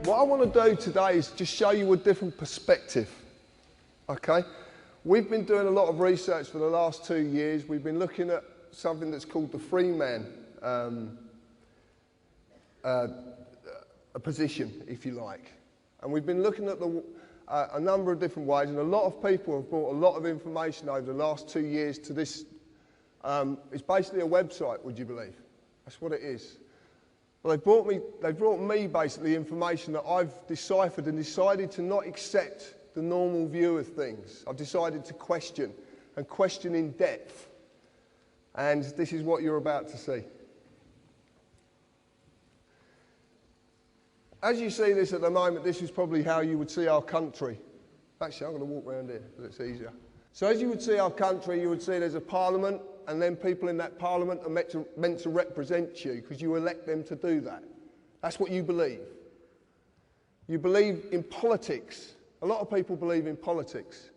What I want to do today is just show you a different perspective, okay? We've been doing a lot of research for the last 2 years. We've been looking at something that's called the Freeman a position, if you like. And we've been looking at a number of different ways, and a lot of people have brought a lot of information over the last 2 years to this. It's basically a website, would you believe? That's what it is. Well, they brought me basically information that I've deciphered and decided to not accept the normal view of things. I've decided to question, and question in depth. And this is what you're about to see. As you see this at the moment, this is probably how you would see our country. Actually, I'm going to walk around here because it's easier. So as you would see our country, you would see there's a parliament, and then people in that parliament are meant to represent you because you elect them to do that. That's what you believe. You believe in politics. A lot of people believe in politics.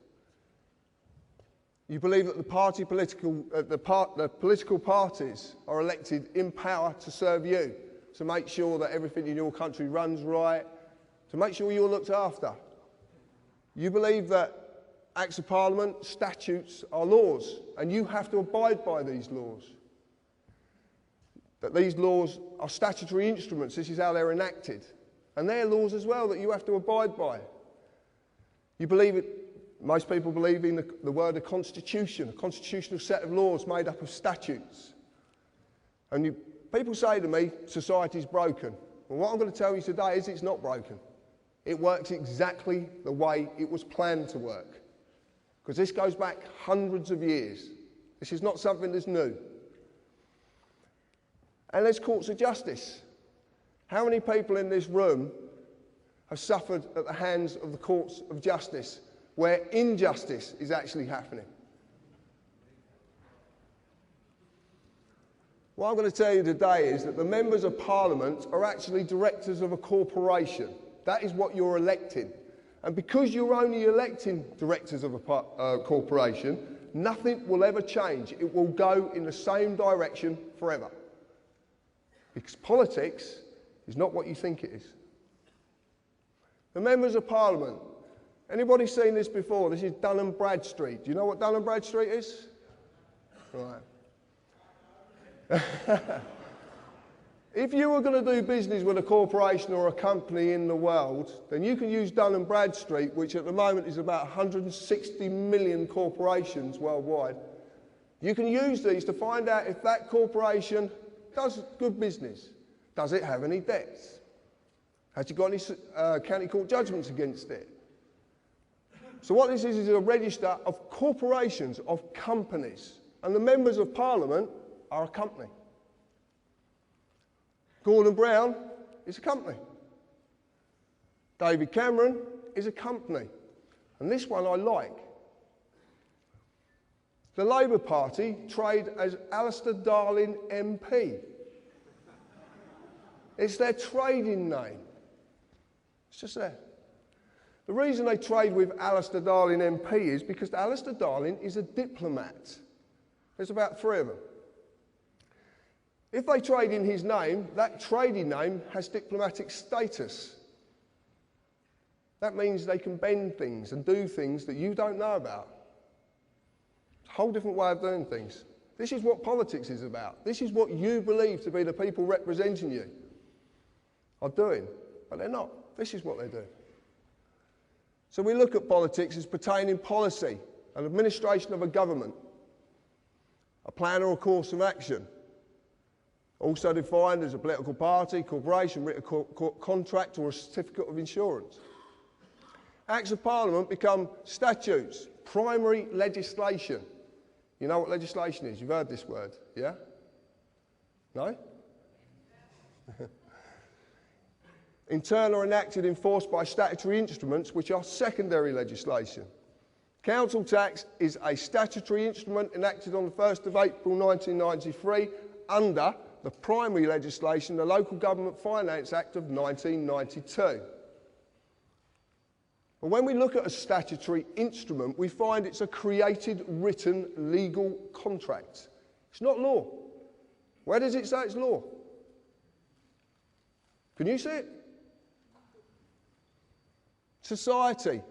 You believe that the political parties are elected in power to serve you, to make sure that everything in your country runs right, to make sure you're looked after. You believe that Acts of Parliament, statutes are laws, and you have to abide by these laws. That these laws are statutory instruments, this is how they're enacted. And they're laws as well that you have to abide by. You believe it, most people believe in the word a constitution, a constitutional set of laws made up of statutes. And people say to me, society's broken. Well, what I'm going to tell you today is it's not broken. It works exactly the way it was planned to work. Because this goes back hundreds of years. This is not something that's new. And there's courts of justice. How many people in this room have suffered at the hands of the courts of justice where injustice is actually happening? What I'm going to tell you today is that the members of Parliament are actually directors of a corporation. That is what you're elected. And because you're only electing directors of a corporation, nothing will ever change. It will go in the same direction forever. Because politics is not what you think it is. The members of Parliament. Anybody seen this before? This is Dun & Bradstreet. Do you know what Dun & Bradstreet is? Right. If you were going to do business with a corporation or a company in the world, then you can use Dun & Bradstreet, which at the moment is about 160 million corporations worldwide. You can use these to find out if that corporation does good business. Does it have any debts? Has it got any county court judgments against it? So what this is a register of corporations, of companies. And the members of Parliament are a company. Gordon Brown is a company. David Cameron is a company. And this one I like. The Labour Party trade as Alistair Darling MP. It's their trading name. It's just there. The reason they trade with Alistair Darling MP is because Alistair Darling is a diplomat. There's about 3 of them. If they trade in his name, that trading name has diplomatic status. That means they can bend things and do things that you don't know about. It's a whole different way of doing things. This is what politics is about. This is what you believe to be the people representing you are doing, but they're not. This is what they do. So we look at politics as pertaining policy, an administration of a government, a plan or a course of action, also defined as a political party, corporation, written contract or a certificate of insurance. Acts of Parliament become statutes, primary legislation. You know what legislation is? You've heard this word, yeah? No? Internal or enacted, enforced by statutory instruments which are secondary legislation. Council tax is a statutory instrument enacted on the 1st of April 1993 under the primary legislation, the Local Government Finance Act of 1992. But when we look at a statutory instrument, we find it's a created, written, legal contract. It's not law. Where does it say it's law? Can you see it? Society.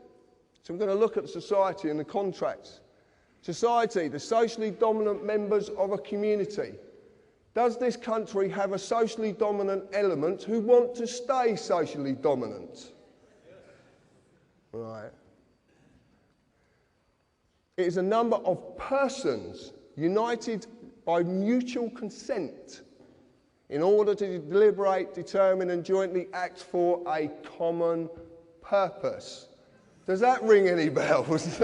So I'm going to look at society and the contracts. Society, the socially dominant members of a community. Does this country have a socially dominant element who want to stay socially dominant? Right. It is a number of persons united by mutual consent in order to deliberate, determine and jointly act for a common purpose. Does that ring any bells?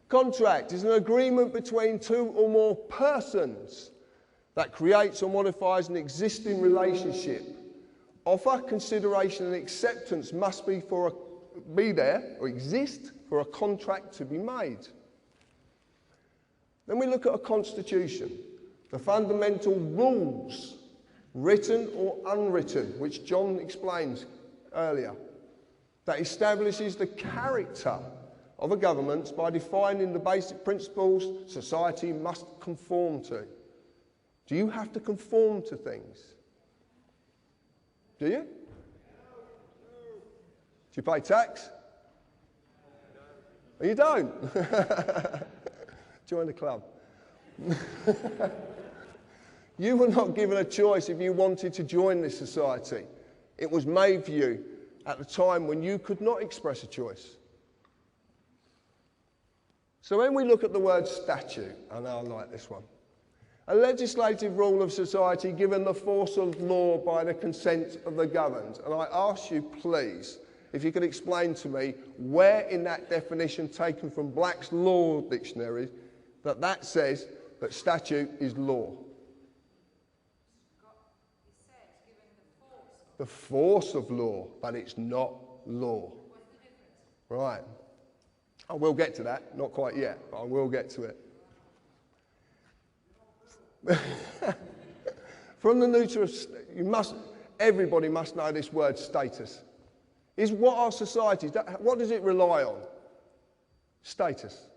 Contract is an agreement between two or more persons that creates or modifies an existing relationship. Offer, consideration and acceptance must be there or exist for a contract to be made. Then we look at a constitution, the fundamental rules, written or unwritten, which John explains earlier, that establishes the character of a government by defining the basic principles society must conform to. Do you have to conform to things? Do you? Do you pay tax? No. You don't? Join the club. You were not given a choice if you wanted to join this society. It was made for you at the time when you could not express a choice. So when we look at the word statute, I know I like this one, a legislative rule of society given the force of law by the consent of the governed. And I ask you, please, if you could explain to me where in that definition taken from Black's Law Dictionary that says that statute is law. The force of law, but it's not law. Right. I will get to that, not quite yet, but I will get to it. From the neuter, everybody must know this word status. Is what our society, what does it rely on? Status.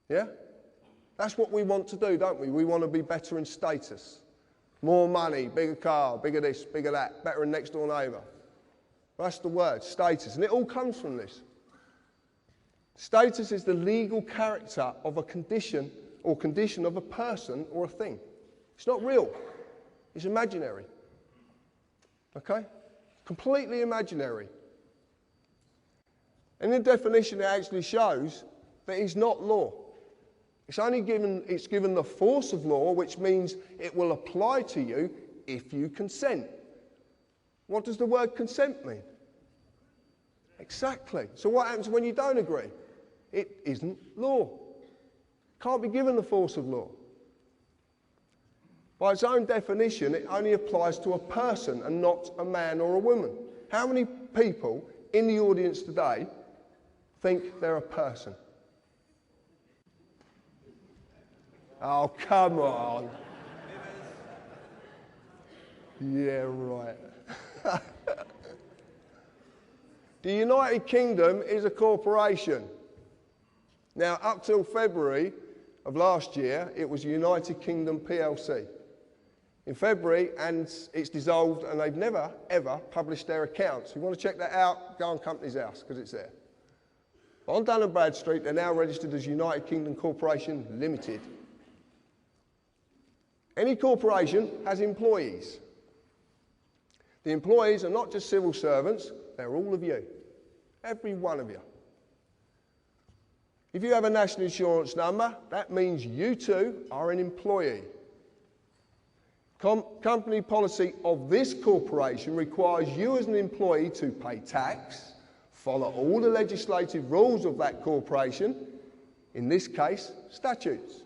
Yeah? That's what we want to do, don't we? We want to be better in status. More money, bigger car, bigger this, bigger that, better than next door neighbour. That's the word, status. And it all comes from this. Status is the legal character of a condition or condition of a person or a thing. It's not real. It's imaginary. Okay? Completely imaginary. And in the definition it actually shows that it's not law. It's given the force of law, which means it will apply to you if you consent. What does the word consent mean? Exactly. So what happens when you don't agree? It isn't law. Can't be given the force of law. By its own definition, it only applies to a person and not a man or a woman. How many people in the audience today think they're a person? Oh, come on. Yeah, right. The United Kingdom is a corporation. Now, up till February of last year, it was United Kingdom PLC. In February, and it's dissolved, and they've never, ever published their accounts. If you want to check that out, go on Companies House, because it's there. But on Dun & Bradstreet, they're now registered as United Kingdom Corporation Limited. Any corporation has employees. The employees are not just civil servants, they're all of you. Every one of you. If you have a national insurance number, that means you too are an employee. Company policy of this corporation requires you as an employee to pay tax, follow all the legislative rules of that corporation, in this case, statutes.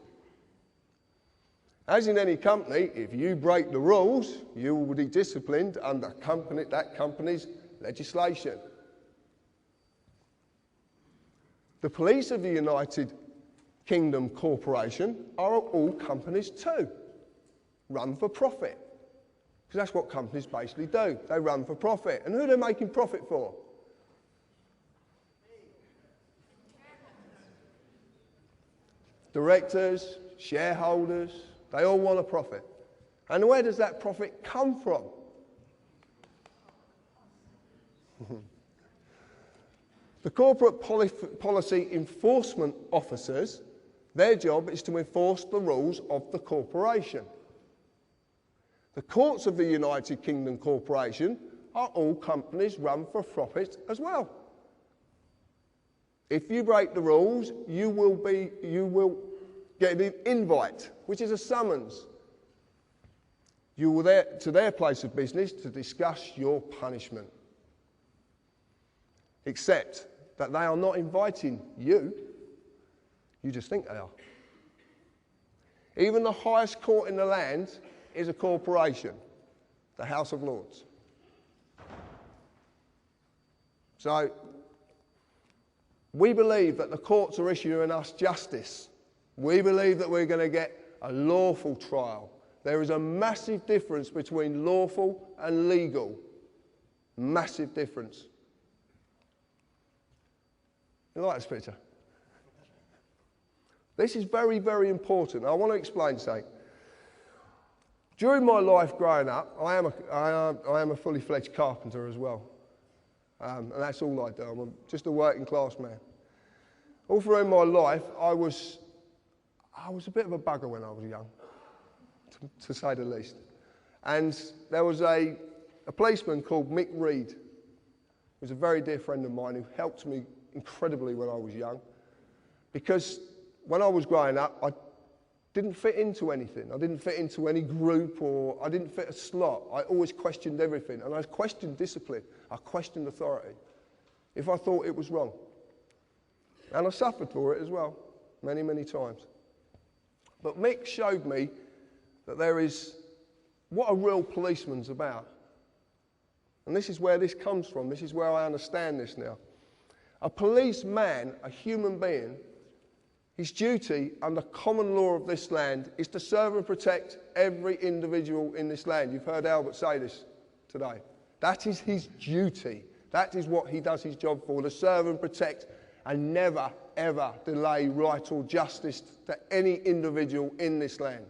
As in any company, if you break the rules, you will be disciplined under that company's legislation. The police of the United Kingdom Corporation are all companies too. Run for profit. Because that's what companies basically do. They run for profit. And who are they making profit for? Directors, shareholders, they all want a profit. And where does that profit come from? The corporate policy enforcement officers, their job is to enforce the rules of the corporation. The courts of the United Kingdom Corporation are all companies run for profit as well. If you break the rules, you will get an invite, which is a summons. You will there to their place of business to discuss your punishment. Except that they are not inviting you, you just think they are. Even the highest court in the land is a corporation, the House of Lords. So, we believe that the courts are issuing us justice. We believe that we're going to get a lawful trial. There is a massive difference between lawful and legal. Massive difference. You like this picture? This is very, very important. I want to explain something. During my life growing up, I am a fully fledged carpenter as well. And that's all I do. I'm just a working class man. All through my life, I was a bit of a bugger when I was young, to say the least. And there was a policeman called Mick Reed, who was a very dear friend of mine who helped me incredibly when I was young. Because when I was growing up, I didn't fit into anything. I didn't fit into any group, or I didn't fit a slot. I always questioned everything, and I questioned discipline. I questioned authority if I thought it was wrong. And I suffered for it as well, many, many times. But Mick showed me that there is what a real policeman's about. And this is where this comes from. This is where I understand this now. A policeman, a human being, his duty under common law of this land is to serve and protect every individual in this land. You've heard Albert say this today. That is his duty. That is what he does his job for, to serve and protect and never, ever delay right or justice to any individual in this land.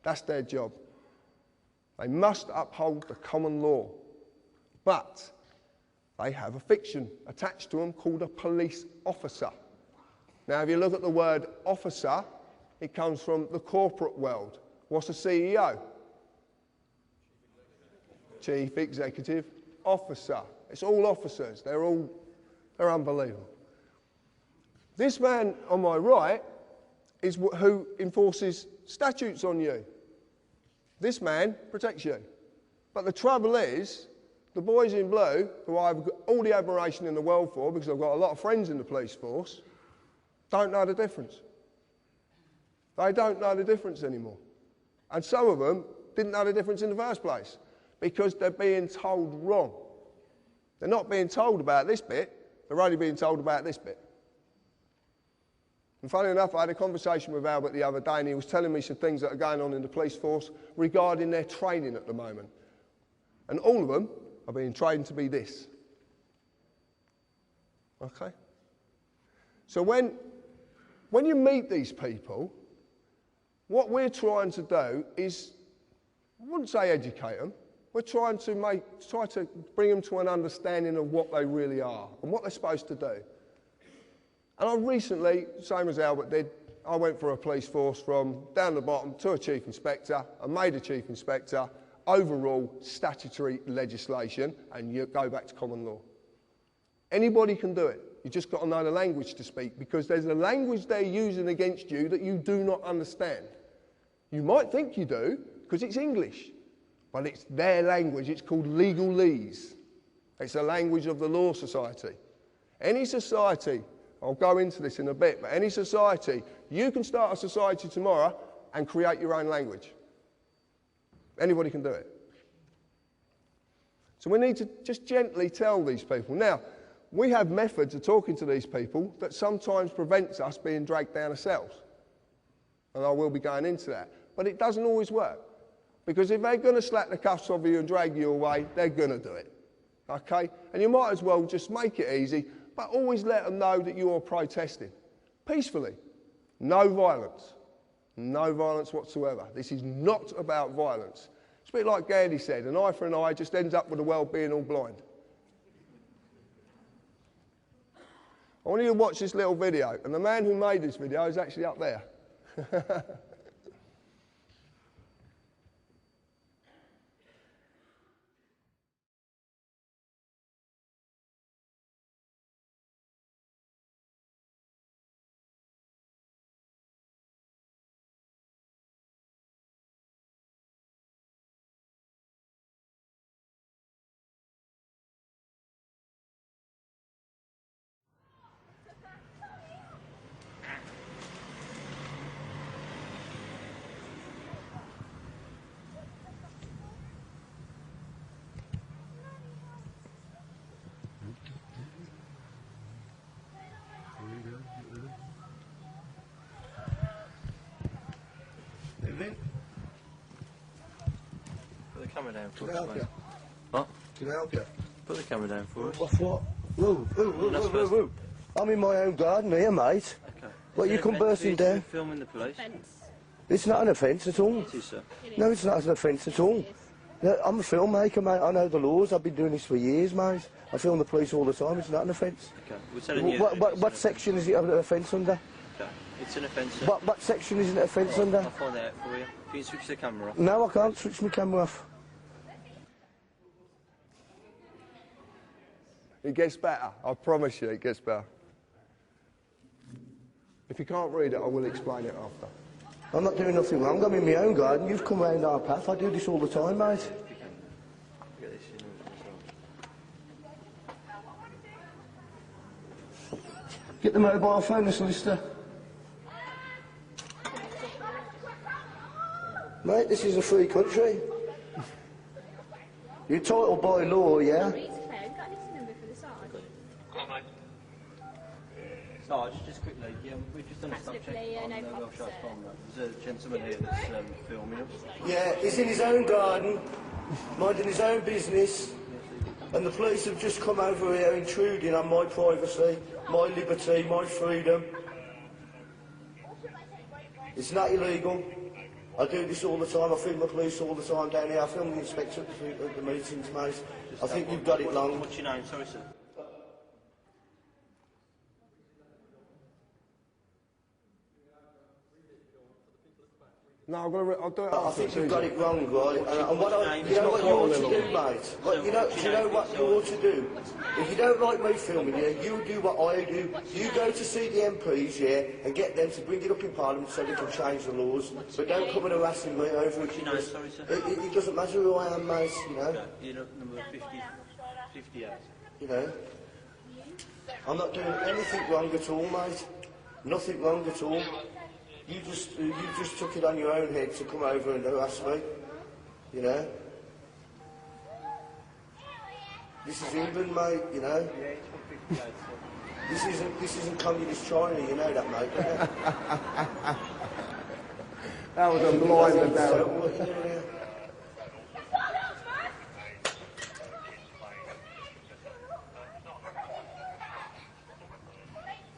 That's their job. They must uphold the common law. But they have a fiction attached to them called a police officer. Now, if you look at the word officer, it comes from the corporate world. What's a CEO? Chief Executive Officer. It's all officers. They're unbelievable. This man on my right is who enforces statutes on you. This man protects you. But the trouble is, the boys in blue, who I've got all the admiration in the world for, because I've got a lot of friends in the police force, don't know the difference. They don't know the difference anymore. And some of them didn't know the difference in the first place because they're being told wrong. They're not being told about this bit, they're only being told about this bit. And funny enough, I had a conversation with Albert the other day, and he was telling me some things that are going on in the police force regarding their training at the moment. And all of them are being trained to be this. Okay? So when you meet these people, what we're trying to do is, I wouldn't say educate them, we're trying to bring them to an understanding of what they really are and what they're supposed to do. And I recently, same as Albert did, I went for a police force from down the bottom to a chief inspector. I made a chief inspector, overall statutory legislation, and you go back to common law. Anybody can do it. You just got to know the language to speak, because there's a language they're using against you that you do not understand. You might think you do, because it's English, but it's their language. It's called legalese. It's a language of the Law Society. Any society, I'll go into this in a bit, but any society, you can start a society tomorrow and create your own language. Anybody can do it. So we need to just gently tell these people. Now, we have methods of talking to these people that sometimes prevents us being dragged down ourselves. And I will be going into that. But it doesn't always work. Because if they're going to slap the cuffs off you and drag you away, they're going to do it. Okay? And you might as well just make it easy, but always let them know that you are protesting. Peacefully. No violence. No violence whatsoever. This is not about violence. It's a bit like Gandhi said, an eye for an eye just ends up with the world being all blind. I want you to watch this little video, and the man who made this video is actually up there. Put the camera down for Can I us, help mate. you? What? Can I help you? Put the camera down for us. What for? Whoa. I'm in my own garden here, mate. Okay. What, Is you there come an offence bursting for you to down? be filming the police? It's not an offence at all. It is, sir. No, it's not an offence at all. No, I'm a filmmaker, mate. I know the laws. I've been doing this for years, mate. I film the police all the time. It's not an offence. Okay. We're telling you. that it's What an section is it an offence under? Okay. It's an offence, sir. What section is it an offence under? I'll find out for you. If you can switch the camera off. No, I can't switch my camera off. It gets better. I promise you, it gets better. If you can't read it, I will explain it after. I'm not doing nothing wrong. I'm in my own garden. You've come round our path. I do this all the time, mate. Get this in as well. Get the mobile phone, the solicitor. Mate, this is a free country. You're entitled by law, yeah? Sarge, just quickly, we've just done a stop check on the Welsh Arts Farm. There's a gentleman here that's filming us. Yeah, he's in his own garden, minding his own business, and the police have just come over here intruding on my privacy, my liberty, my freedom. It's not illegal. I do this all the time. I film the police all the time down here. I film the inspector at the meetings, mate. I think you've got it long. What's your name? Sorry, sir. No, I'll do it I after. think you've got it wrong, right? And you know what you ought to do, mate? You know what you ought to do? If you don't like me filming you, you do what I do. You go to see the MPs, yeah, and get them to bring it up in Parliament so they can change the laws. But don't come and harassing me over it. Sorry, sir. It doesn't matter who I am, mate, you know. You're number 58. You know. I'm not doing anything wrong at all, mate. Nothing wrong at all. You just took it on your own head to come over and harass me, you know. This is England, mate, you know. This isn't communist China, you know that, mate. That was a blinder down. So, what are you doing here?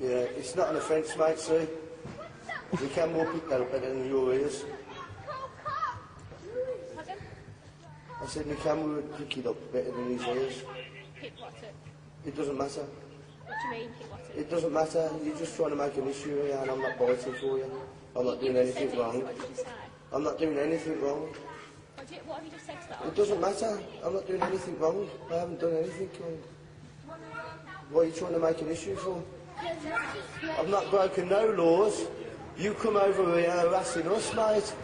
Yeah, it's not an offence, mate, see. The camera will pick that up better than your ears. I said the camera would pick it up better than his ears. Pick what up? It doesn't matter. What do you mean, pick what up? It doesn't matter. You're just trying to make an issue here and I'm not biting for you. I'm not doing anything wrong. What did you say? I'm not doing anything wrong. What have you just said to that? It doesn't matter. I'm not doing anything wrong. I haven't done anything wrong. What are you trying to make an issue for? I've not broken no laws. You come over here harassing us, mate.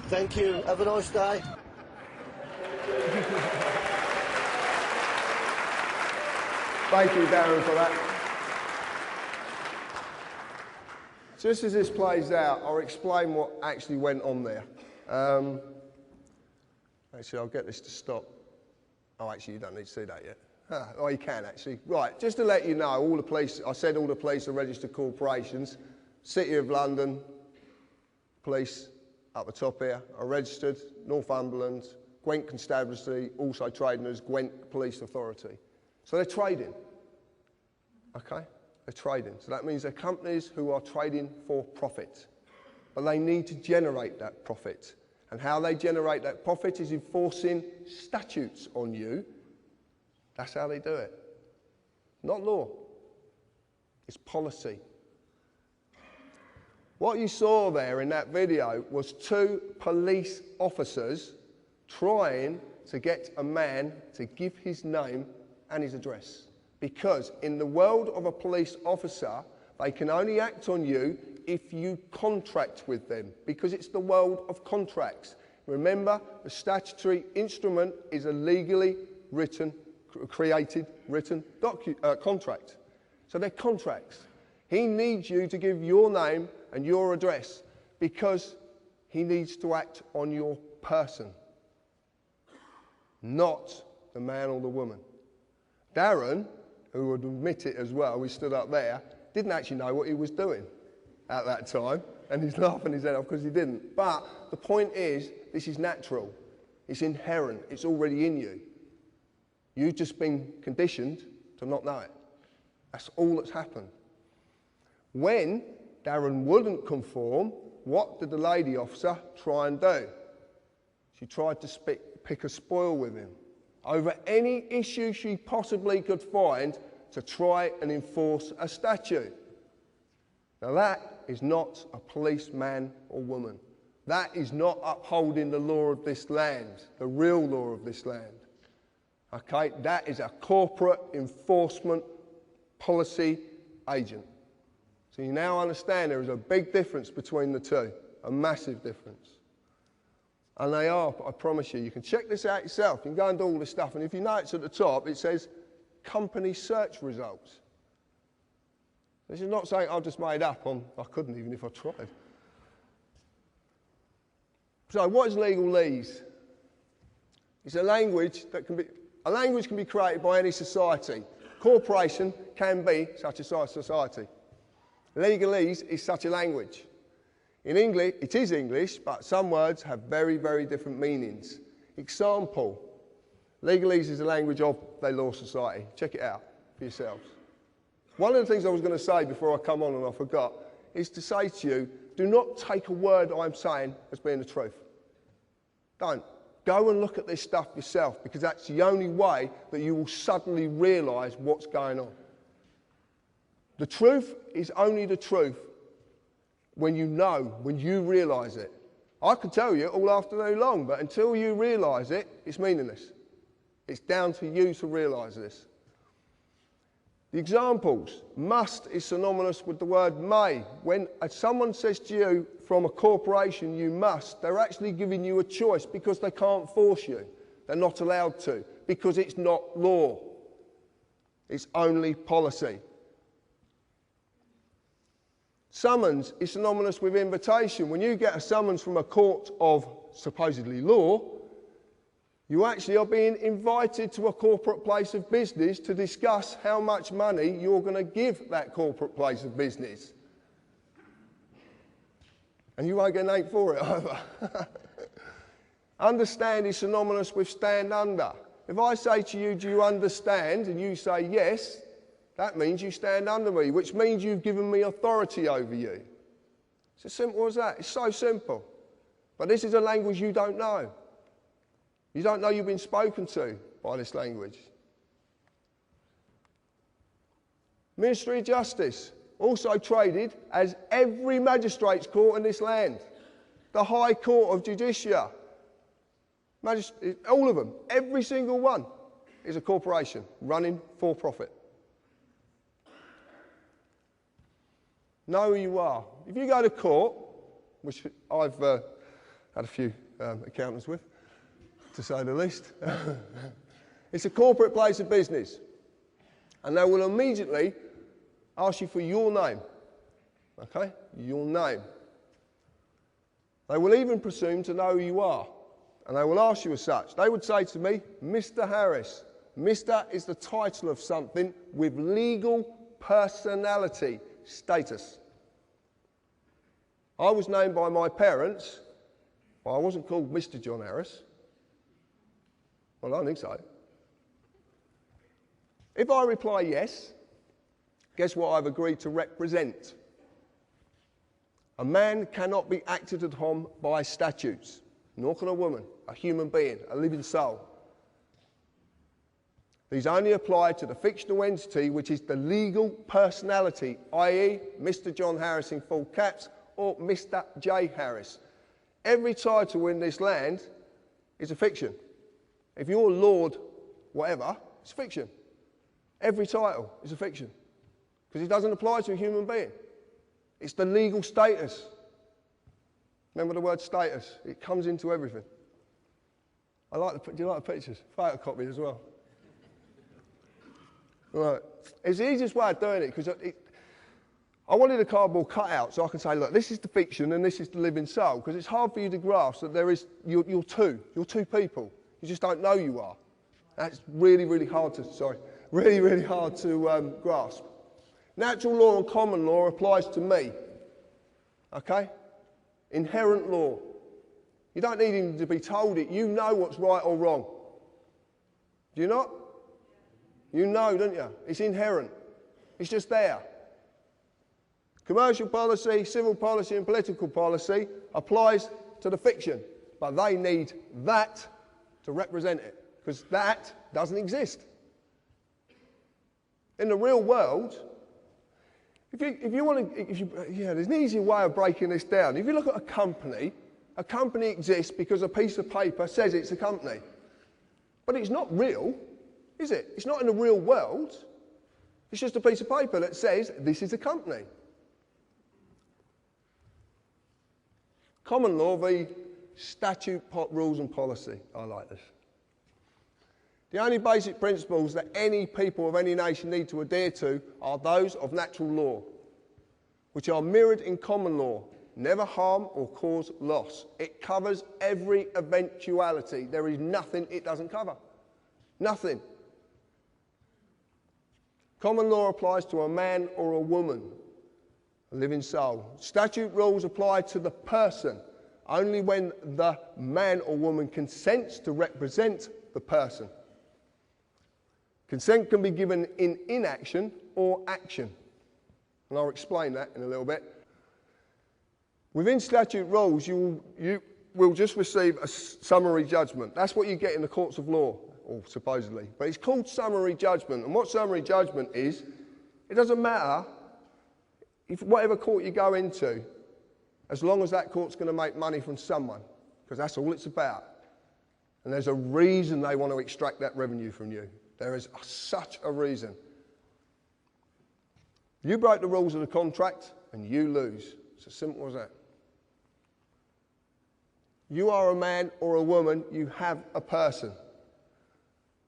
Thank you. Have a nice day. Thank you, Darren, for that. Just as this plays out, I'll explain what actually went on there. Actually, I'll get this to stop. Oh, actually, you don't need to see that yet. Oh, you can, actually. Right, just to let you know, all the police, I said all the police are registered corporations. City of London Police, up the top here, are registered. Northumberland, Gwent Constabulary, also trading as Gwent Police Authority. So they're trading, okay? They're trading. So that means they're companies who are trading for profit. But they need to generate that profit. And how they generate that profit is enforcing statutes on you. That's how they do it. Not law. It's policy. What you saw there in that video was 2 police officers trying to get a man to give his name and his address. Because in the world of a police officer, they can only act on you if you contract with them, because it's the world of contracts. Remember, the statutory instrument is a legally created written contract. So they're contracts. He needs you to give your name and your address because he needs to act on your person, not the man or the woman. Darren, who would admit it as well, we stood up there, didn't actually know what he was doing at that time, and he's laughing his head off because he didn't. But the point is, this is natural. It's inherent. It's already in you. You've just been conditioned to not know it. That's all that's happened. When Darren wouldn't conform, what did the lady officer try and do? She tried to pick a spoil with him over any issue she possibly could find to try and enforce a statute. Now that is not a policeman or woman. That is not upholding the law of this land, the real law of this land. Okay, that is a corporate enforcement policy agent. So you now understand there is a big difference between the two, a massive difference. And they are, I promise you, you can check this out yourself. You can go and do all this stuff, and if you notice at the top, it says company search results. This is not something I've just made up on, I couldn't even if I tried. So what is legalese? It's a language that can be created by any society. Corporation can be such a society. Legalese is such a language. In English, it is English, but some words have very, very different meanings. Example, legalese is a language of the law society. Check it out for yourselves. One of the things I was going to say before I come on and I forgot is to say to you, do not take a word I'm saying as being the truth. Don't. Go and look at this stuff yourself, because that's the only way that you will suddenly realise what's going on. The truth is only the truth when you know, when you realise it. I could tell you all afternoon long, but until you realise it, it's meaningless. It's down to you to realise this. The examples. Must is synonymous with the word may. When someone says to you from a corporation, you must, they're actually giving you a choice because they can't force you. They're not allowed to, because it's not law. It's only policy. Summons is synonymous with invitation. When you get a summons from a court of supposedly law, you actually are being invited to a corporate place of business to discuss how much money you're going to give that corporate place of business. And you won't get named for it either. Understand is synonymous with stand under. If I say to you, do you understand? And you say yes, that means you stand under me, which means you've given me authority over you. It's as simple as that. It's so simple. But this is a language you don't know. You don't know you've been spoken to by this language. Ministry of Justice, also traded as every magistrate's court in this land. The High Court of Judicia. All of them, every single one, is a corporation running for profit. Know who you are. If you go to court, which I've had a few accountants with, to say the least, it's a corporate place of business. And they will immediately ask you for your name. Okay? Your name. They will even presume to know who you are. And they will ask you as such. They would say to me, Mr. Harris. Mr. is the title of something with legal personality, status. I was named by my parents, but I wasn't called Mr. John Harris. Well, I don't think so. If I reply yes, guess what I've agreed to represent? A man cannot be acted upon by statutes. nor can a woman, a human being, a living soul. These only apply to the fictional entity, which is the legal personality, i.e. Mr. John Harris in full caps or Mr. J. Harris. Every title in this land is a fiction. If you're Lord whatever, it's fiction. Every title is a fiction because it doesn't apply to a human being. It's the legal status. Remember the word status? It comes into everything. Do you like the pictures? Photocopy as well. Right. It's the easiest way of doing it because I wanted a cardboard cutout so I can say, look, this is the fiction and this is the living soul, because it's hard for you to grasp that you're two people. You just don't know you are. That's really, really hard to grasp. Natural law and common law applies to me. Okay? Inherent law. You don't need him to be told it. You know what's right or wrong. Do you not? You know, don't you? It's inherent. It's just there. Commercial policy, civil policy and political policy applies to the fiction, but they need that to represent it, because that doesn't exist. In the real world, there's an easy way of breaking this down. If you look at a company exists because a piece of paper says it's a company. But it's not real, is it? It's not in the real world. It's just a piece of paper that says this is a company. Common law v. statute, rules and policy. I like this. The only basic principles that any people of any nation need to adhere to are those of natural law, which are mirrored in common law. Never harm or cause loss. It covers every eventuality. There is nothing it doesn't cover. Nothing. Common law applies to a man or a woman, a living soul. Statute rules apply to the person only when the man or woman consents to represent the person. Consent can be given in inaction or action. And I'll explain that in a little bit. Within statute rules, you will just receive a summary judgment. That's what you get in the courts of law, or supposedly. But it's called summary judgment. And what summary judgment is, it doesn't matter if whatever court you go into, as long as that court's going to make money from someone, because that's all it's about. And there's a reason they want to extract that revenue from you. There is such a reason. You break the rules of the contract and you lose. It's as simple as that. You are a man or a woman, you have a person.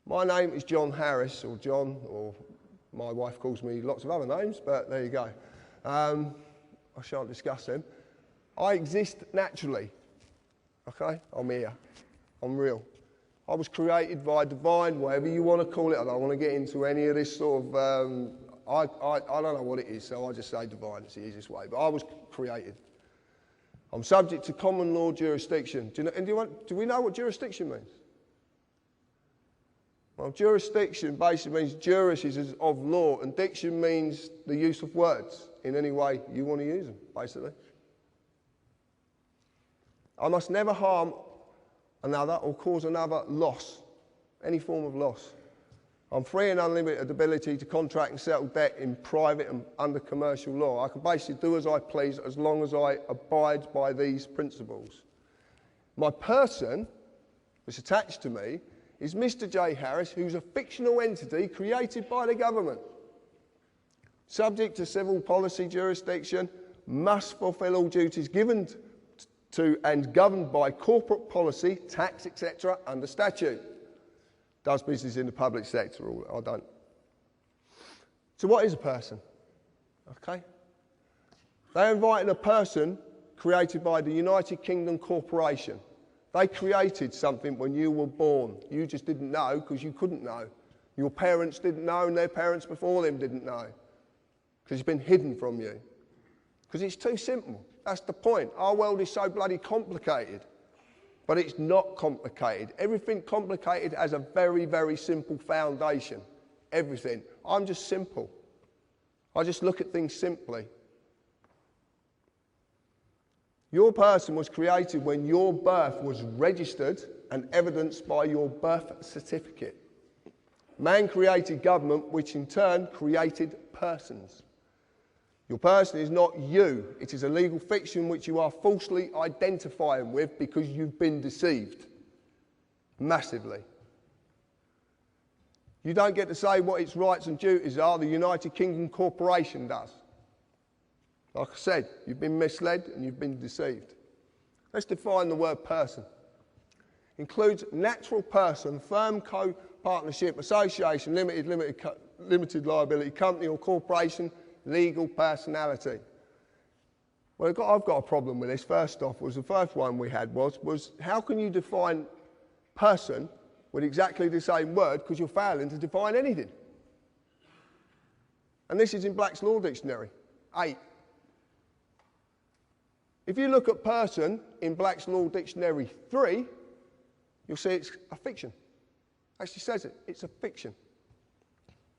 My name is John Harris, or John, or my wife calls me lots of other names, but there you go. I shan't discuss them. I exist naturally. Okay? I'm here. I'm real. I was created by divine, whatever you want to call it. I don't want to get into any of this sort of, I don't know what it is, so I just say divine. It's the easiest way. But I was created. I'm subject to common law jurisdiction. Do we know what jurisdiction means? Well, jurisdiction basically means juris is of law, and diction means the use of words in any way you want to use them, basically. I must never harm another or cause another loss, any form of loss. I'm free and unlimited ability to contract and settle debt in private and under commercial law. I can basically do as I please as long as I abide by these principles. My person, that's attached to me, is Mr. J. Harris, who's a fictional entity created by the government. Subject to civil policy jurisdiction, must fulfil all duties given to and governed by corporate policy, tax, etc., under statute. Does business in the public sector, or I don't. So what is a person? Okay. They're inviting a person created by the United Kingdom Corporation. They created something when you were born. You just didn't know because you couldn't know. Your parents didn't know and their parents before them didn't know because it's been hidden from you. Because it's too simple. That's the point. Our world is so bloody complicated. But it's not complicated. Everything complicated has a very, very simple foundation. Everything. I'm just simple. I just look at things simply. Your person was created when your birth was registered and evidenced by your birth certificate. Man created government, which in turn created persons. Your person is not you. It is a legal fiction which you are falsely identifying with because you've been deceived. Massively. You don't get to say what its rights and duties are. The United Kingdom Corporation does. Like I said, you've been misled and you've been deceived. Let's define the word person. Includes natural person, firm, co-partnership, association, limited liability, company or corporation, legal personality. Well, I've got a problem with this. First off, the first one we had was how can you define person with exactly the same word because you're failing to define anything? And this is in Black's Law Dictionary, 8. If you look at person in Black's Law Dictionary 3, you'll see it's a fiction. Actually says it, it's a fiction.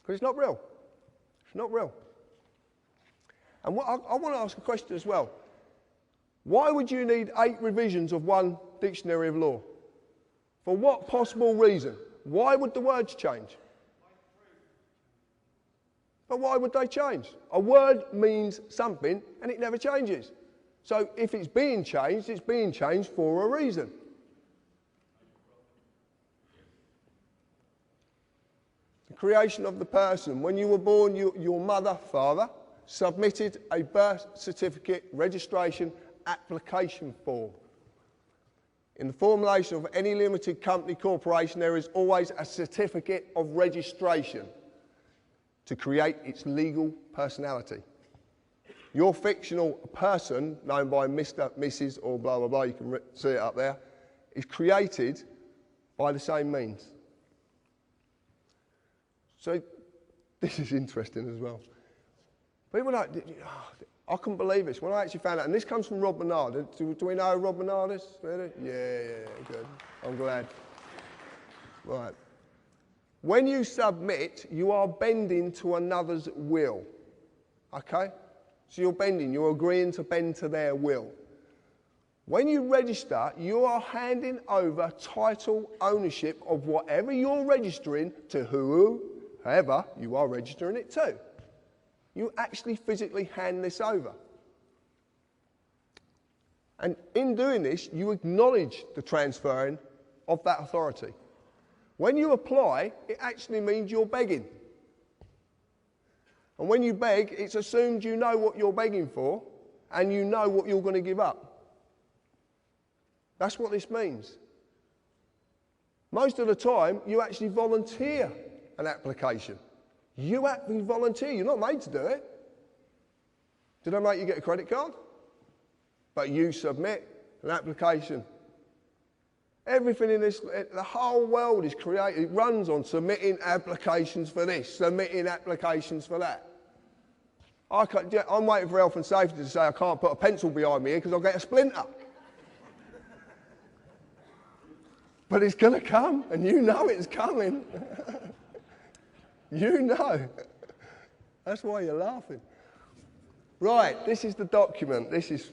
Because it's not real. It's not real. And I want to ask a question as well. Why would you need 8 revisions of one dictionary of law? For what possible reason? Why would the words change? But why would they change? A word means something and it never changes. So if it's being changed for a reason. The creation of the person. When you were born, your mother, father, submitted a birth certificate registration application form. In the formulation of any limited company corporation, there is always a certificate of registration to create its legal personality. Your fictional person, known by Mr., Mrs. or blah, blah, blah, you can see it up there, is created by the same means. So this is interesting as well. People like, I couldn't believe this. When I actually found out, and this comes from Rob Bernard. Do we know who Rob Bernard is? Really? Yeah, good. I'm glad. Right. When you submit, you are bending to another's will. Okay? So you're bending, you're agreeing to bend to their will. When you register, you are handing over title ownership of whatever you're registering to whoever you are registering it to. You actually physically hand this over. And in doing this, you acknowledge the transferring of that authority. When you apply, it actually means you're begging. And when you beg, it's assumed you know what you're begging for and you know what you're going to give up. That's what this means. Most of the time, you actually volunteer an application. You actually volunteer. You're not made to do it. Did I make you get a credit card? But you submit an application. Everything in this, the whole world is created, it runs on submitting applications for this, submitting applications for that. I'm waiting for health and safety to say I can't put a pencil behind me here because I'll get a splinter. But it's going to come, and you know it's coming. You know. That's why you're laughing. Right, this is the document. This is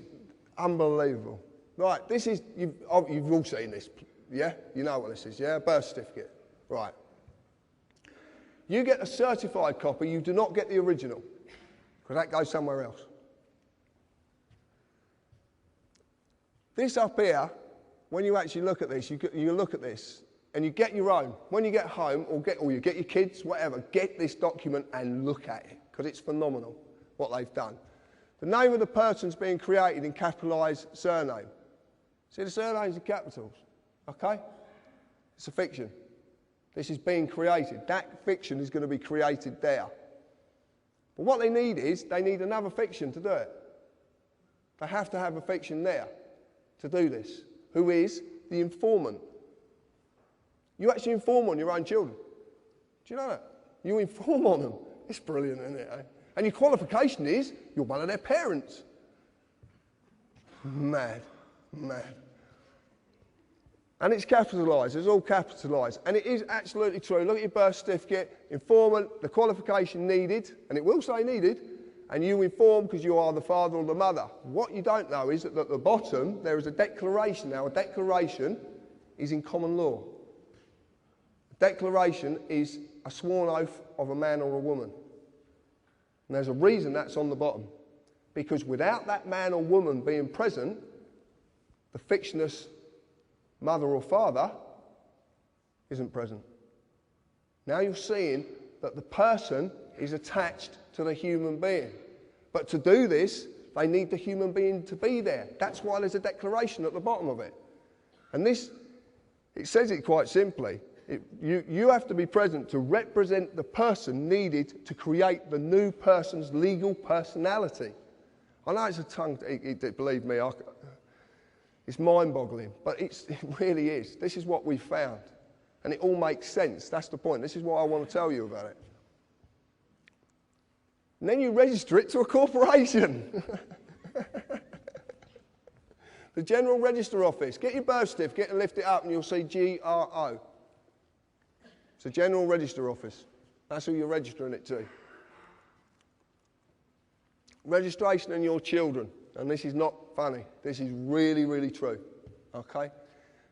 unbelievable. Right, this is, you've all seen this, yeah? You know what this is, yeah? Birth certificate. Right. You get a certified copy, you do not get the original, because that goes somewhere else. This up here, when you actually look at this, you look at this, and you get your own. When you get home, or you get your kids, whatever, get this document and look at it, because it's phenomenal what they've done. The name of the person's being created in capitalised surname. See the surnames in capitals, okay? It's a fiction. This is being created. That fiction is going to be created there. But what they need is, they need another fiction to do it. They have to have a fiction there to do this, who is the informant. You actually inform on your own children. Do you know that? You inform on them. It's brilliant, isn't it? Eh? And your qualification is, you're one of their parents. Mad. And it's capitalised, it's all capitalised. And it is absolutely true. Look at your birth certificate, informant, the qualification needed, and it will say needed, and you inform because you are the father or the mother. What you don't know is that at the bottom there is a declaration. Now, a declaration is in common law. A declaration is a sworn oath of a man or a woman. And there's a reason that's on the bottom. Because without that man or woman being present, the fictitious mother or father isn't present. Now you're seeing that the person is attached to the human being. But to do this, they need the human being to be there. That's why there's a declaration at the bottom of it. And this, it says it quite simply. You have to be present to represent the person needed to create the new person's legal personality. I know it's a tongue, believe me, it's mind-boggling, but it really is. This is what we found. And it all makes sense. That's the point. This is what I want to tell you about it. And then you register it to a corporation. The General Register Office. Get your birth certificate and lift it up and you'll see GRO. It's a General Register Office. That's who you're registering it to. Registration in your children. And this is not funny. This is really, really true. Okay?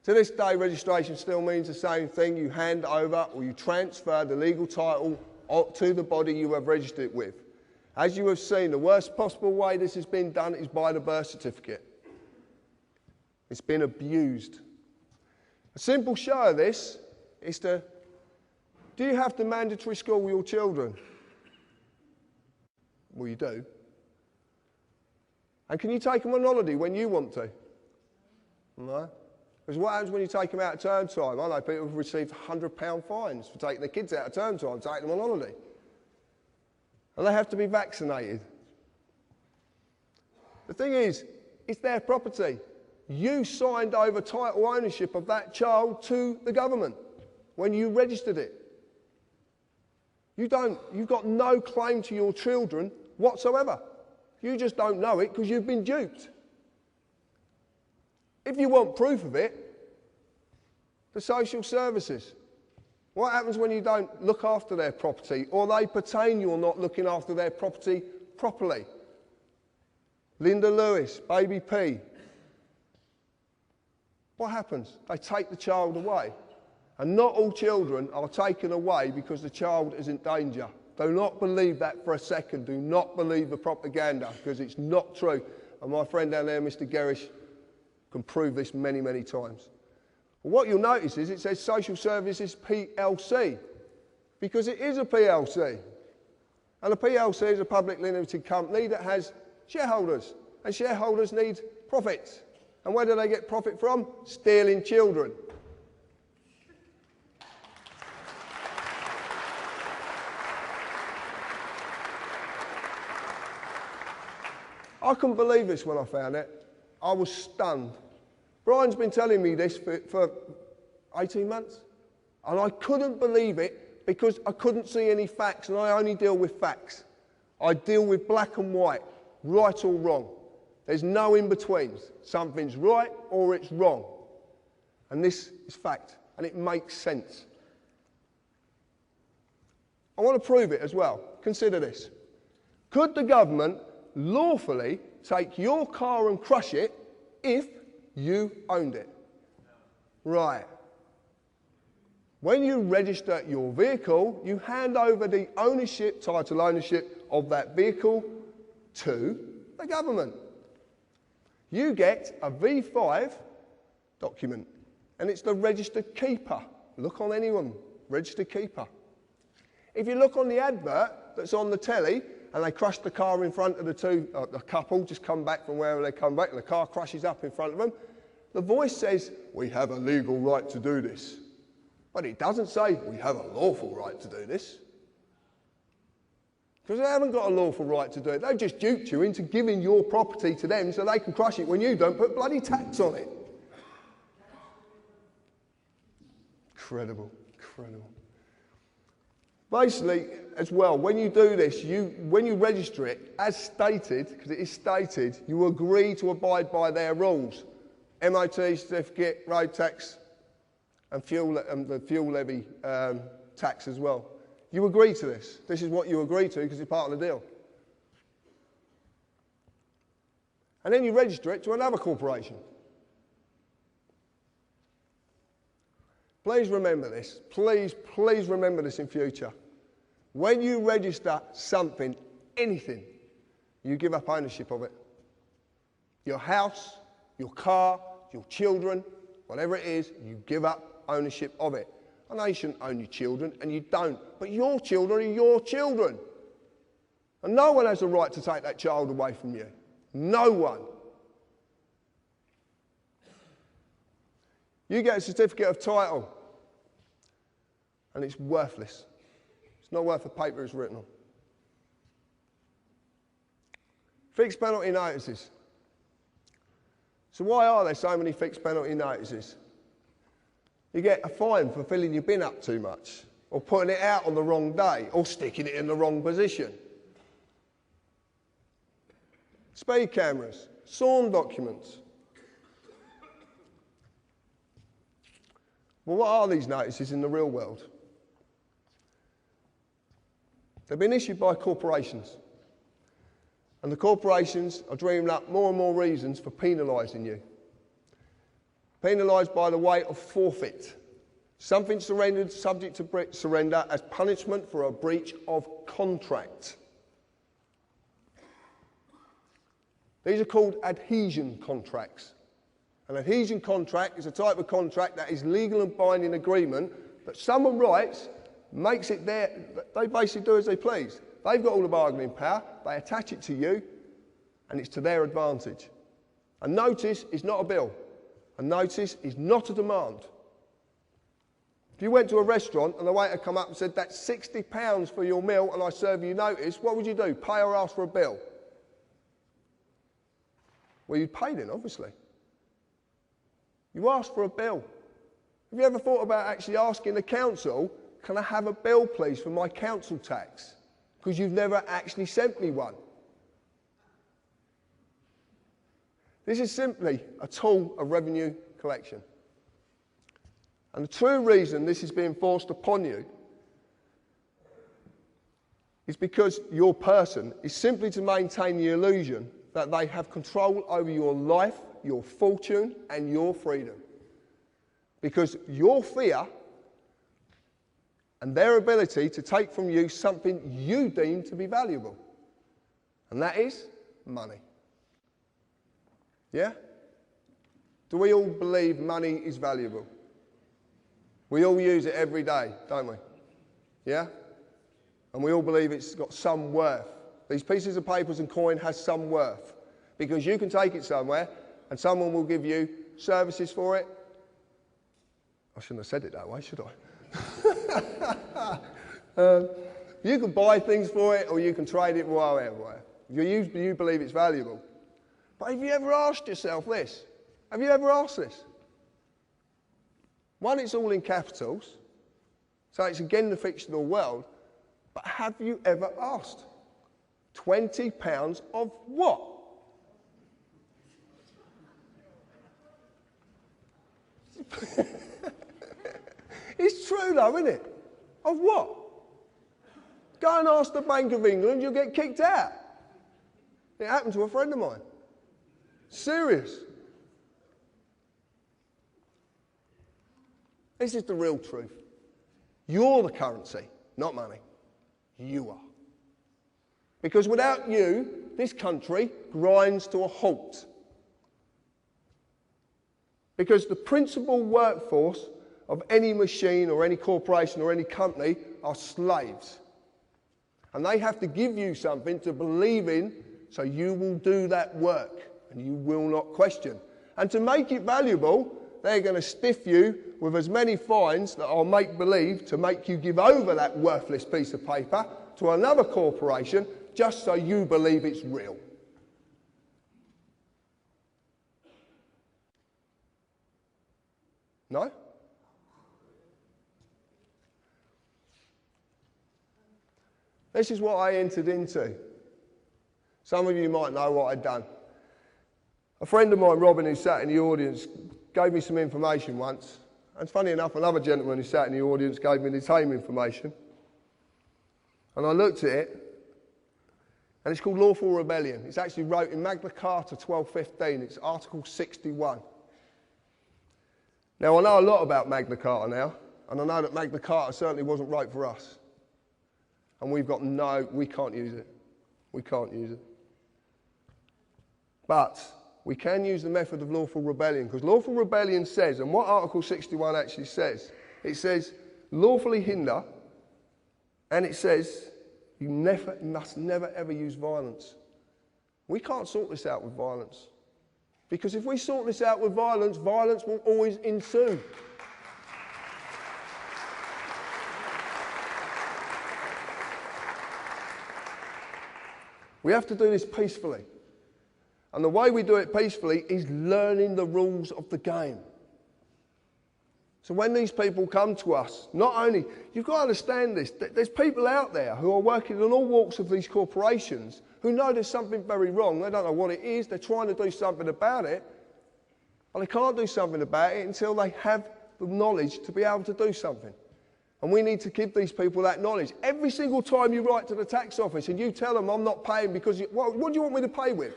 To this day, registration still means the same thing. You hand over or you transfer the legal title to the body you have registered it with. As you have seen, the worst possible way this has been done is by the birth certificate. It's been abused. A simple show of this is do you have to mandatory school your children? Well, you do. And can you take them on holiday when you want to? No. Because what happens when you take them out at term time? I know people have received £100 fines for taking their kids out at term time, taking them on holiday. And they have to be vaccinated. The thing is, it's their property. You signed over title ownership of that child to the government when you registered it. You've got no claim to your children whatsoever. You just don't know it because you've been duped. If you want proof of it, the social services. What happens when you don't look after their property or they pertain you're not looking after their property properly? Linda Lewis, Baby P. What happens? They take the child away. And not all children are taken away because the child is in danger. Do not believe that for a second. Do not believe the propaganda because it's not true. And my friend down there, Mr. Gerrish, can prove this many, many times. What you'll notice is it says Social Services PLC because it is a PLC. And a PLC is a publicly limited company that has shareholders. And shareholders need profits. And where do they get profit from? Stealing children. I couldn't believe this when I found it. I was stunned. Brian's been telling me this for 18 months. And I couldn't believe it because I couldn't see any facts, and I only deal with facts. I deal with black and white, right or wrong. There's no in-betweens. Something's right or it's wrong. And this is fact, and it makes sense. I want to prove it as well. Consider this. Could the government lawfully take your car and crush it if you owned it? Right. When you register your vehicle, you hand over the ownership, title ownership of that vehicle to the government. You get a V5 document, and it's the registered keeper. Look on anyone, registered keeper. If you look on the advert that's on the telly, and they crush the car in front of the couple, just come back from wherever they come back, and the car crashes up in front of them, the voice says, we have a legal right to do this. But it doesn't say, we have a lawful right to do this. Because they haven't got a lawful right to do it. They've just duped you into giving your property to them so they can crush it when you don't put bloody tax on it. Incredible, incredible. Basically, as well, when you do this, when you register it, as stated, because it is stated, you agree to abide by their rules. MOT certificate, road tax, and the fuel levy tax as well. You agree to this. This is what you agree to because it's part of the deal. And then you register it to another corporation. Please remember this. Please remember this in future. When you register something, anything, you give up ownership of it. Your house, your car, your children, whatever it is, you give up ownership of it. I know you shouldn't own your children, and you don't, but your children are your children. And no one has the right to take that child away from you. No one. You get a certificate of title, and it's worthless. It's not worth the paper it's written on. Fixed penalty notices. So why are there so many fixed penalty notices? You get a fine for filling your bin up too much, or putting it out on the wrong day, or sticking it in the wrong position. Speed cameras, sworn documents. Well, what are these notices in the real world? They've been issued by corporations. And the corporations are dreaming up more and more reasons for penalising you. Penalised by the way of forfeit. Something surrendered subject to surrender as punishment for a breach of contract. These are called adhesion contracts. An adhesion contract is a type of contract that is legal and binding agreement that someone writes, makes it their, they basically do as they please. They've got all the bargaining power, they attach it to you, and it's to their advantage. A notice is not a bill. A notice is not a demand. If you went to a restaurant and the waiter come up and said, that's £60 for your meal and I serve you notice, what would you do? Pay or ask for a bill? Well, you'd pay then, obviously. You ask for a bill. Have you ever thought about actually asking the council, can I have a bill, please, for my council tax? Because you've never actually sent me one. This is simply a tool of revenue collection. And the true reason this is being forced upon you is because your person is simply to maintain the illusion that they have control over your life, your fortune, and your freedom. Because your fear and their ability to take from you something you deem to be valuable. And that is money. Yeah? Do we all believe money is valuable? We all use it every day, don't we? Yeah? And we all believe it's got some worth. These pieces of papers and coin has some worth. Because you can take it somewhere and someone will give you services for it. I shouldn't have said it that way, should I? You can buy things for it or you can trade it whatever. You believe it's valuable. But have you ever asked yourself this? Have you ever asked this? One, it's all in capitals, so it's again the fictional world, but have you ever asked? £20 of what? It's true though, isn't it? Of what? Go and ask the Bank of England, you'll get kicked out. It happened to a friend of mine. Serious. This is the real truth. You're the currency, not money. You are. Because without you, this country grinds to a halt. Because the principal workforce of any machine or any corporation or any company are slaves. And they have to give you something to believe in so you will do that work and you will not question. And to make it valuable, they're going to stiff you with as many fines that are make-believe to make you give over that worthless piece of paper to another corporation just so you believe it's real. No? This is what I entered into. Some of you might know what I'd done. A friend of mine, Robin, who sat in the audience, gave me some information once. And funny enough, another gentleman who sat in the audience gave me the same information. And I looked at it, And it's called lawful rebellion. It's actually wrote in Magna Carta 1215. It's Article 61. Now, I know a lot about Magna Carta now, and I know that Magna Carta certainly wasn't right for us. And we can't use it. We can't use it. But we can use the method of lawful rebellion, because lawful rebellion says, and what Article 61 actually says, it says lawfully hinder, and it says you must never ever use violence. We can't sort this out with violence. Because if we sort this out with violence, violence will always ensue. We have to do this peacefully. And the way we do it peacefully is learning the rules of the game. So when these people come to us, not only, you've got to understand this, there's people out there who are working in all walks of these corporations who know there's something very wrong. They don't know what it is. They're trying to do something about it. And they can't do something about it until they have the knowledge to be able to do something. And we need to give these people that knowledge. Every single time you write to the tax office and you tell them, I'm not paying because, what do you want me to pay with?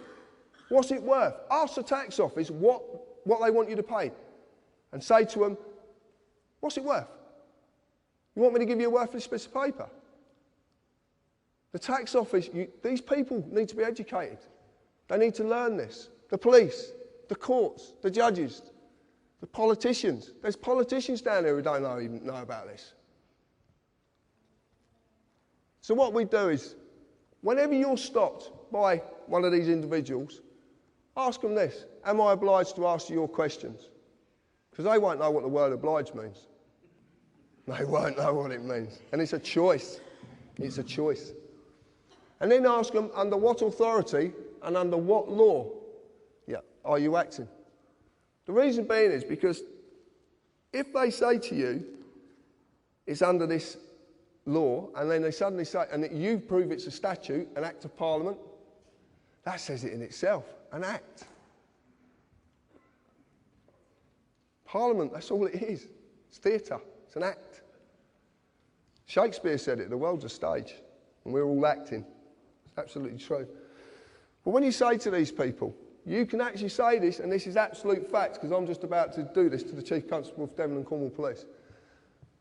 What's it worth? Ask the tax office what they want you to pay. And say to them, what's it worth? You want me to give you a worthless piece of paper? The tax office, these people need to be educated. They need to learn this. The police, the courts, the judges, the politicians. There's politicians down there who don't even know about this. So what we do is, whenever you're stopped by one of these individuals, ask them this: am I obliged to ask you your questions? Because they won't know what the word obliged means. They won't know what it means. And it's a choice. It's a choice. And then ask them, under what authority and under what law are you acting? The reason being is because if they say to you, it's under this law, and then they suddenly say, and you prove it's a statute, an act of parliament, that says it in itself, an act. Parliament, that's all it is. It's theatre, it's an act. Shakespeare said it, the world's a stage, and we're all acting. It's absolutely true. But when you say to these people, you can actually say this, and this is absolute fact, because I'm just about to do this to the Chief Constable of Devon and Cornwall Police.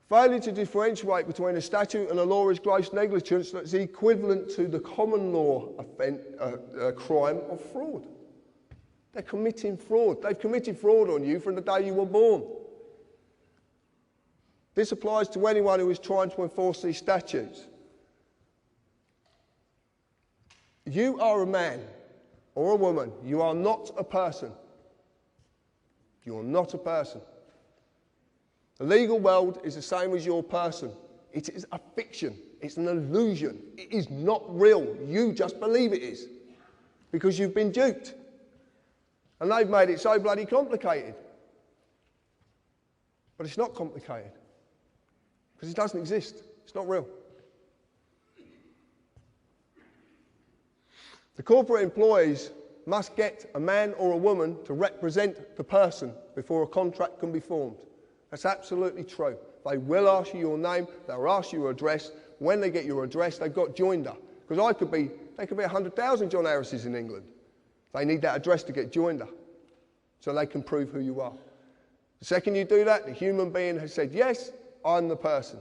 Failure to differentiate between a statute and a law is gross negligence that's equivalent to the common law crime of fraud. They're committing fraud. They've committed fraud on you from the day you were born. This applies to anyone who is trying to enforce these statutes. You are a man or a woman. You are not a person. You are not a person. The legal world is the same as your person. It is a fiction. It's an illusion. It is not real. You just believe it is because you've been duped. And they've made it so bloody complicated. But it's not complicated because it doesn't exist. It's not real. The corporate employees must get a man or a woman to represent the person before a contract can be formed. That's absolutely true. They will ask you your name, they'll ask you your address. When they get your address, they've got joinder. Because there could be 100,000 John Harrises in England. They need that address to get joinder, so they can prove who you are. The second you do that, the human being has said, yes, I'm the person.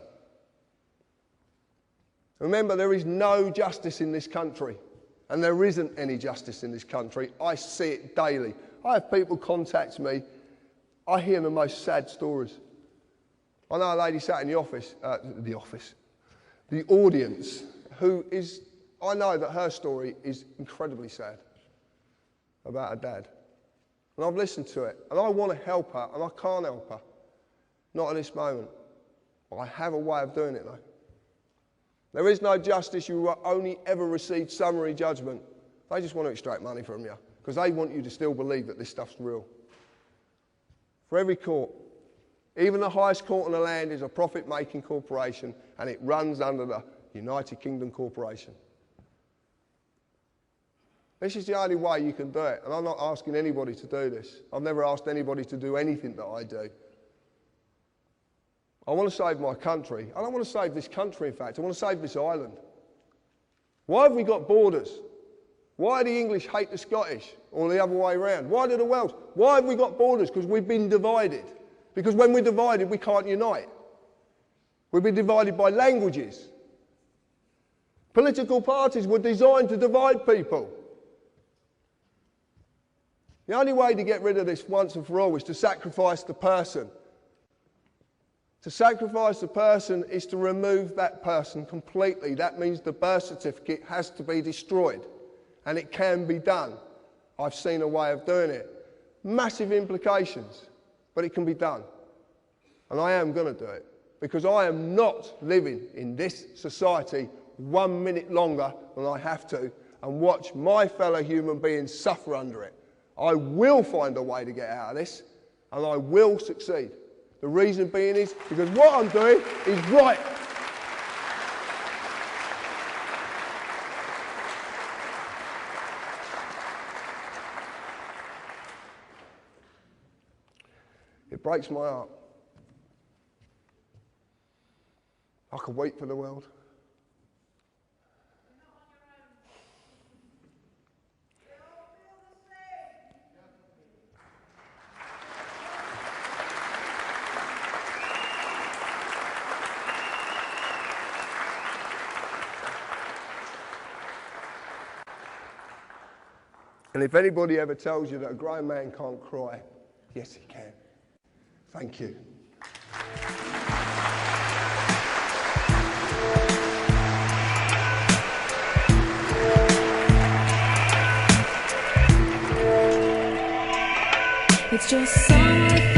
Remember, there is no justice in this country. And there isn't any justice in this country. I see it daily. I have people contact me. I hear the most sad stories. I know a lady sat in the audience, who is, I know that her story is incredibly sad about her dad. And I've listened to it, and I want to help her, and I can't help her. Not at this moment. But I have a way of doing it, though. There is no justice. You will only ever receive summary judgment. They just want to extract money from you because they want you to still believe that this stuff's real. For every court, even the highest court in the land is a profit-making corporation, and it runs under the United Kingdom Corporation. This is the only way you can do it, and I'm not asking anybody to do this. I've never asked anybody to do anything that I do. I want to save my country. I don't want to save this country, in fact. I want to save this island. Why have we got borders? Why do the English hate the Scottish, or the other way around? Why do the Welsh? Why have we got borders? Because we've been divided. Because when we're divided, we can't unite. We've been divided by languages. Political parties were designed to divide people. The only way to get rid of this once and for all is to sacrifice the person. To sacrifice the person is to remove that person completely. That means the birth certificate has to be destroyed. And it can be done. I've seen a way of doing it. Massive implications, but it can be done. And I am going to do it, because I am not living in this society 1 minute longer than I have to and watch my fellow human beings suffer under it. I will find a way to get out of this, and I will succeed. The reason being is because what I'm doing is right. It breaks my heart. I could wait for the world. And if anybody ever tells you that a grown man can't cry, yes, he can. Thank you. It's just something